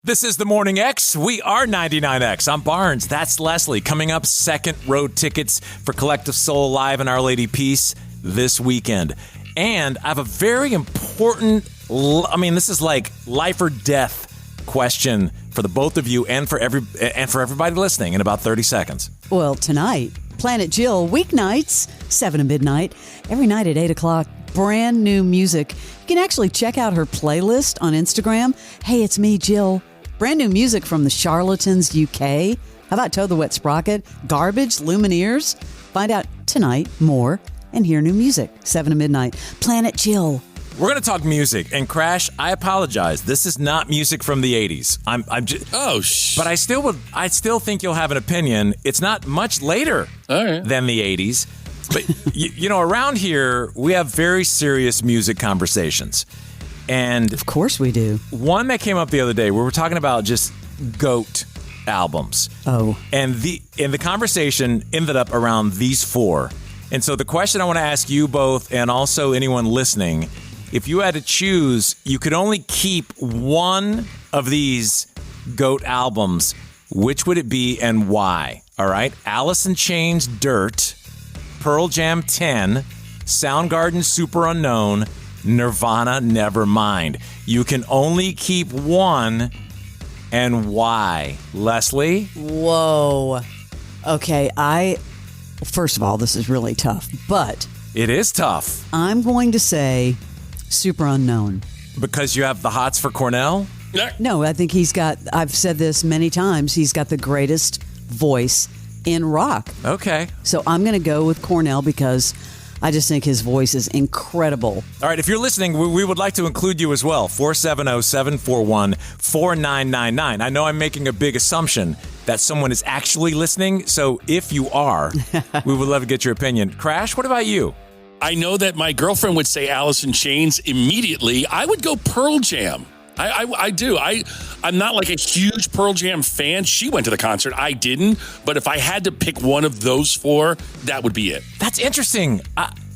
This is the Morning X. We are 99X. I'm Barnes. That's Leslie. Coming up, second row tickets for Collective Soul Live in Our Lady Peace this weekend. And I have a very important, this is like life or death question for the both of you and for everybody listening in about 30 seconds. Well, tonight, Planet Jill, weeknights, 7 to midnight, every night at 8 o'clock, brand new music. You can actually check out her playlist on Instagram. Hey, it's me, Jill. Brand new music from the Charlatans, UK. How about Toe the Wet Sprocket? Garbage, Lumineers? Find out tonight more and hear new music. 7 to midnight. Planet Jill. We're going to talk music. And Crash, I apologize. This is not music from the 80s. But I still think you'll have an opinion. It's not much later than the 80s. But, around here, we have very serious music conversations. And of course we do. One that came up the other day, we were talking about just GOAT albums. Oh. And the conversation ended up around these four. And so the question I want to ask you both and also anyone listening, if you had to choose, you could only keep one of these GOAT albums, which would it be and why? All right? Alice in Chains' Dirt, Pearl Jam 10, Soundgarden Superunknown, Nirvana Nevermind. You can only keep one, and why? Leslie? Whoa. Okay, first of all, this is really tough, but... It is tough. I'm going to say Superunknown. Because you have the hots for Cornell? No, I think I've said this many times, he's got the greatest voice in rock. Okay. So I'm going to go with Cornell because I just think his voice is incredible. All right, if you're listening, we would like to include you as well. 470-741-4999. I know I'm making a big assumption that someone is actually listening, so if you are, we would love to get your opinion. Crash, what about you? I know that my girlfriend would say Alice in Chains immediately. I would go Pearl Jam. I do. I'm not like a huge Pearl Jam fan. She went to the concert. I didn't. But if I had to pick one of those four, that would be it. That's interesting.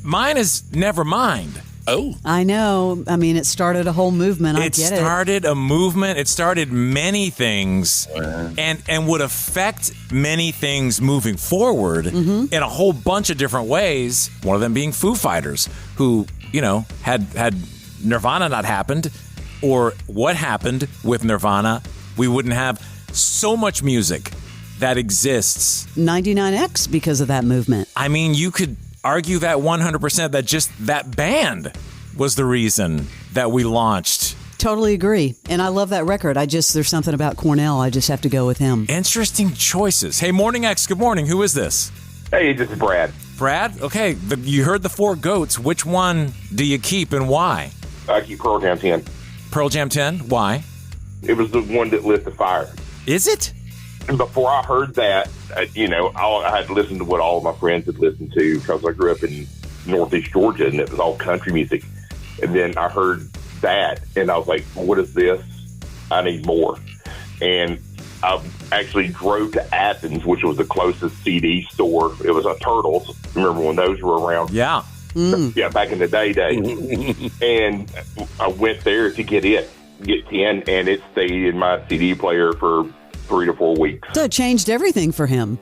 Mine is Nevermind. Oh. I know. I mean, it started a whole movement. I get it. It started a movement. It started many things and would affect many things moving forward in a whole bunch of different ways. One of them being Foo Fighters, who, had Nirvana not happened, or what happened with Nirvana, we wouldn't have so much music that exists. 99X because of that movement. I mean, you could argue that 100% that just that band was the reason that we launched. Totally agree. And I love that record. There's something about Cornell. I just have to go with him. Interesting choices. Hey, Morning X, good morning. Who is this? Hey, this is Brad. Brad? Okay, you heard the four GOATs. Which one do you keep and why? I keep Pearl Jam 10. Pearl Jam 10? Why? It was the one that lit the fire. Is it? And before I heard that, I had to listen to what all of my friends had listened to because I grew up in Northeast Georgia and it was all country music. And then I heard that and I was like, what is this? I need more. And I actually drove to Athens, which was the closest CD store. It was a Turtles. Remember when those were around? Yeah. Yeah, back in the day. And I went there to get 10, and it stayed in my CD player for 3 to 4 weeks. So it changed everything for him.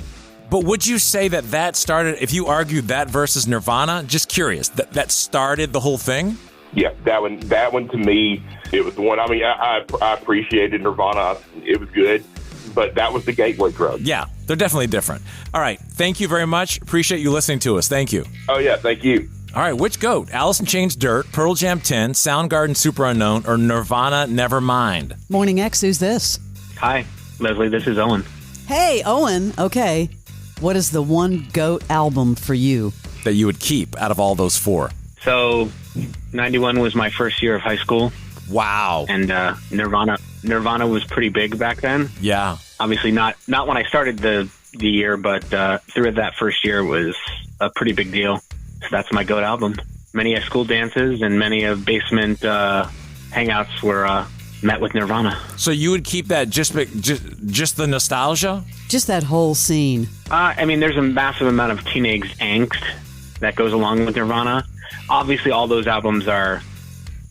But would you say that started, if you argued that versus Nirvana, just curious, that started the whole thing? Yeah, that one to me, it was the one. I mean, I appreciated Nirvana. It was good, but that was the gateway drug. Yeah, they're definitely different. All right, thank you very much. Appreciate you listening to us. Thank you. Oh, yeah, thank you. All right, which GOAT? Alice in Chains' Dirt, Pearl Jam 10, Soundgarden Superunknown, or Nirvana Nevermind? Morning X, who's this? Hi, Leslie, this is Owen. Hey, Owen. Okay. What is the one GOAT album for you? That you would keep out of all those four? So, 91 was my first year of high school. Wow. And Nirvana was pretty big back then. Yeah. Obviously not when I started the year, but through that first year was a pretty big deal. So that's my GOAT album. Many of school dances and many of basement hangouts were met with Nirvana. So you would keep that just the nostalgia? Just that whole scene. I mean, there's a massive amount of teenage angst that goes along with Nirvana. Obviously, all those albums are,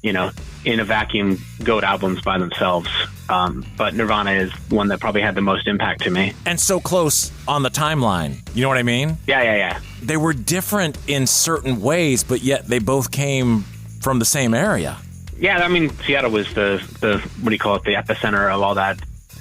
in a vacuum, GOAT albums by themselves. But Nirvana is one that probably had the most impact to me. And so close on the timeline. You know what I mean? Yeah. They were different in certain ways, but yet they both came from the same area. Yeah, I mean, Seattle was the what do you call it, the epicenter of all that.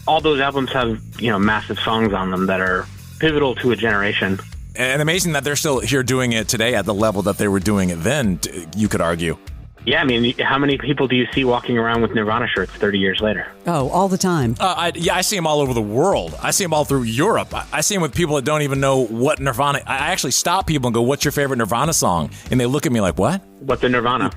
All those albums have, massive songs on them that are pivotal to a generation. And amazing that they're still here doing it today at the level that they were doing it then, you could argue. Yeah, I mean, how many people do you see walking around with Nirvana shirts 30 years later? Oh, all the time. I see them all over the world. I see them all through Europe. I see them with people that don't even know what Nirvana... I actually stop people and go, what's your favorite Nirvana song? And they look at me like, what? What's a Nirvana?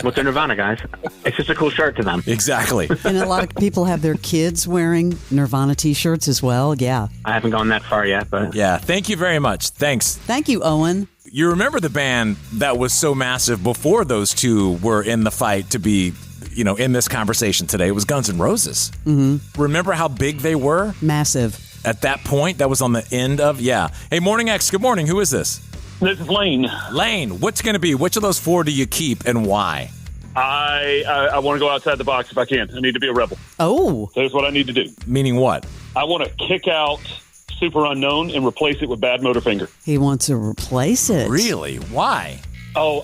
What's a Nirvana, guys? It's just a cool shirt to them. Exactly. And a lot of people have their kids wearing Nirvana T-shirts as well. Yeah. I haven't gone that far yet, but... Yeah, thank you very much. Thanks. Thank you, Owen. You remember the band that was so massive before those two were in the fight to be, in this conversation today? It was Guns N' Roses. Mm-hmm. Remember how big they were? Massive. At that point, that was on the end of, yeah. Hey, Morning X, good morning. Who is this? This is Lane. Lane, what's going to be? Which of those four do you keep and why? I want to go outside the box if I can. I need to be a rebel. Oh. That's what I need to do. Meaning what? I want to kick out Superunknown and replace it with Bad Motorfinger. He wants to replace it. Really? Why? Oh,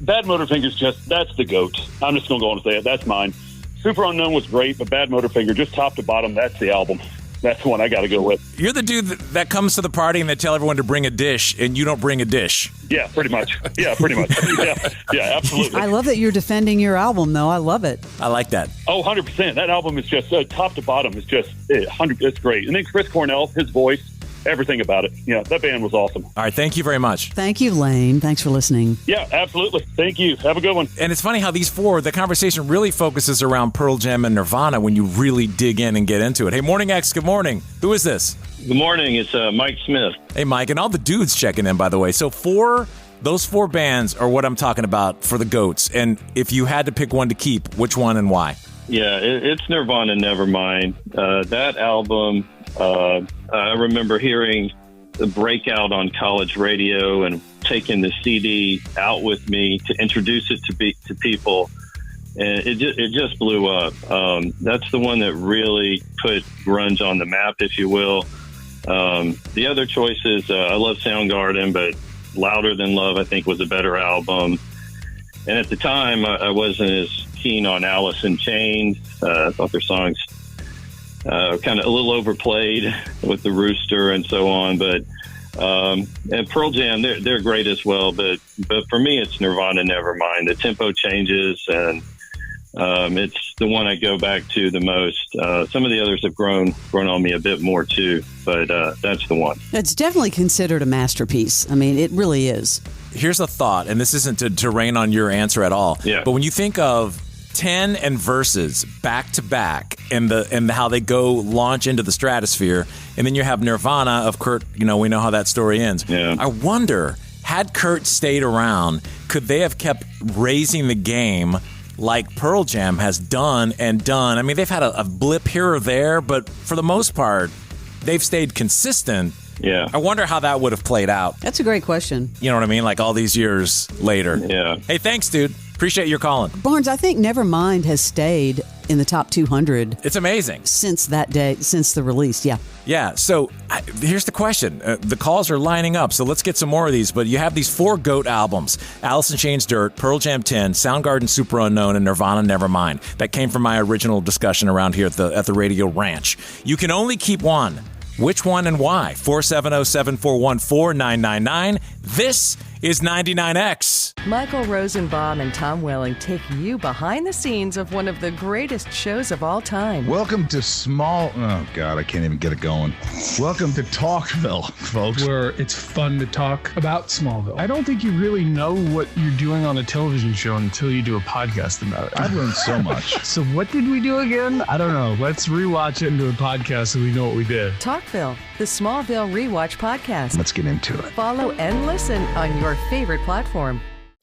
Bad Motorfinger's that's the GOAT. I'm just going to go on and say it. That's mine. Superunknown was great, but Bad Motorfinger, just top to bottom, that's the album. That's the one I got to go with. You're the dude that comes to the party and they tell everyone to bring a dish, and you don't bring a dish. Yeah, pretty much. Yeah, absolutely. I love that you're defending your album, though. I love it. I like that. Oh, 100%. That album is just top to bottom. It's just 100. It's great. And then Chris Cornell, his voice, everything about it. Yeah, that band was awesome. All right, thank you very much. Thank you, Lane. Thanks for listening. Yeah, absolutely. Thank you. Have a good one. And it's funny how these four, the conversation really focuses around Pearl Jam and Nirvana when you really dig in and get into it. Hey, Morning X, good morning. Who is this? Good morning. It's Mike Smith. Hey, Mike, and all the dudes checking in, by the way. So those four bands are what I'm talking about for the GOATs. And if you had to pick one to keep, which one and why? Yeah, it's Nirvana, Nevermind. That album, I remember hearing the breakout on college radio and taking the CD out with me to introduce it to people. And it just blew up. That's the one that really put grunge on the map, if you will. The other choices, I love Soundgarden, but Louder Than Love, I think, was a better album. And at the time, I wasn't as keen on Alice in Chains. I thought their songs kind of a little overplayed with the rooster and so on. But and Pearl Jam, they're great as well. But for me, it's Nirvana, Nevermind. The tempo changes, and it's the one I go back to the most. Some of the others have grown on me a bit more too, but that's the one. It's definitely considered a masterpiece. I mean, it really is. Here's a thought, and this isn't to rain on your answer at all. Yeah. But when you think of 10 and Verses back to back, and how they go launch into the stratosphere, and then you have Nirvana of Kurt. We know how that story ends. Yeah. I wonder, had Kurt stayed around, could they have kept raising the game like Pearl Jam has done and done? I mean, they've had a blip here or there, but for the most part, they've stayed consistent. Yeah. I wonder how that would have played out. That's a great question. You know what I mean? Like all these years later. Yeah. Hey, thanks, dude. Appreciate your calling. Barnes, I think Nevermind has stayed in the top 200 It's amazing. since that day, since the release. Yeah. Yeah, so here's the question. The calls are lining up, so let's get some more of these. But you have these four GOAT albums: Alice in Chains, Dirt, Pearl Jam 10, Soundgarden, Superunknown, and Nirvana, Nevermind. That came from my original discussion around here at the Radio Ranch. You can only keep one. Which one and why? 470-741-4999. This is 99X. Michael Rosenbaum and Tom Welling take you behind the scenes of one of the greatest shows of all time. Welcome to oh God, I can't even get it going. Welcome to Talkville, folks. Where it's fun to talk about Smallville. I don't think you really know what you're doing on a television show until you do a podcast about it. I've learned so much. So what did we do again? I don't know. Let's rewatch it and do a podcast so we know what we did. Talkville, the Smallville Rewatch podcast. Let's get into it. Follow and listen on your favorite platform.